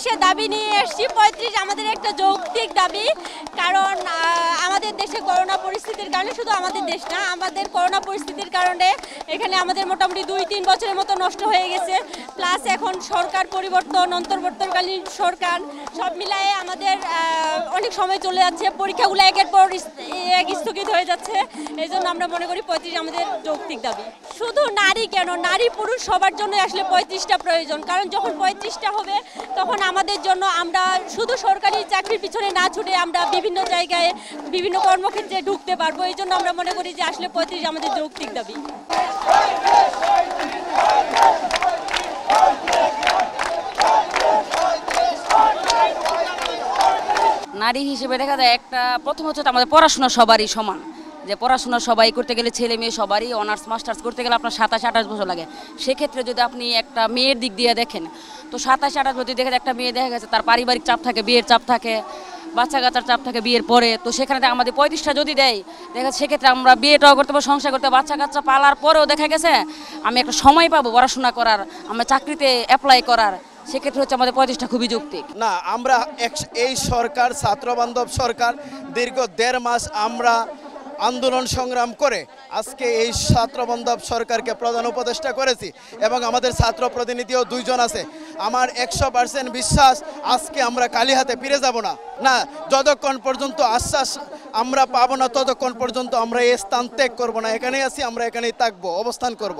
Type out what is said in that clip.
35-এর দাবি নিয়ে এসেছি। 35 আমাদের একটা যৌক্তিক দাবি, কারণ আমাদের দেশে করোনা পরিস্থিতির কারণে, শুধু আমাদের দেশ না, আমাদের করোনা পরিস্থিতির কারণে এখানে আমাদের মোটামুটি 2-3 বছরের মতো নষ্ট হয়ে গেছে। প্লাস এখন সরকার পরিবর্তন, অন্তর্বর্তীকালীন সরকার, সব মিলায়ে আমাদের অনেক সময় চলে যাচ্ছে, পরীক্ষাগুলো একের পর এক স্থগিত হয়ে যাচ্ছে। এই জন্য আমরা মনে করি 35 আমাদের যৌক্তিক দাবি। শুধু নারী কেন, নারী পুরুষ সবার জন্য আসলে 35টা প্রয়োজন, কারণ যখন 35টা হবে তখন আমাদের জন্য, আমরা শুধু সরকারি চাকরির পিছনে না ছুটে আমরা বিভিন্ন জায়গায় বিভিন্ন কর্মক্ষেত্রে ঢুকতে পারবো। এই জন্য আমরা মনে করি যে আসলে 35 আমাদের যৌক্তিক দাবি। নারী হিসেবে দেখা যায় একটা প্রথম হচ্ছে আমাদের পড়াশোনা সবারই সমান, যে পড়াশোনা সবাই করতে গেলে ছেলে মেয়ে সবারই অনার্স মাস্টার্স করতে গেলে আপনার 27-28 বছর লাগে। সেক্ষেত্রে যদি আপনি একটা মেয়ের দিক দিয়ে দেখেন, তো 27-28 বছর দেখা যায় একটা মেয়ে দেখা গেছে তার পারিবারিক চাপ থাকে, বিয়ের চাপ থাকে, বাচ্চা কাচ্চার চাপ থাকে বিয়ের পরে, তো সেখানে আমাদের 35টা যদি দেয় দেখা যাচ্ছে সেক্ষেত্রে আমরা বিয়েটাও করতে পারবো, সংসার করতে, বাচ্চা কাচ্চা পালার পরেও দেখা গেছে আমি একটা সময় পাবো পড়াশোনা করার, আমরা চাকরিতে অ্যাপ্লাই করার। সেক্ষেত্রে হচ্ছে আমাদের 35টা খুবই যৌক্তিক। না, আমরা এই সরকার ছাত্রবান্ধব সরকার, দীর্ঘ 1.5 মাস আমরা আন্দোলন সংগ্রাম করে আজকে এই ছাত্রবান্ধব সরকারকে প্রধান উপদেষ্টা করেছি, এবং আমাদের ছাত্র প্রতিনিধিও 2 জন আছে। আমার 100% বিশ্বাস আজকে আমরা খালি হাতে ফিরে যাব না। না, যতক্ষণ পর্যন্ত আশ্বাস আমরা পাবো না ততক্ষণ পর্যন্ত আমরা এই স্থান ত্যাগ করবো না। এখানেই আছি, আমরা এখানেই থাকবো, অবস্থান করব।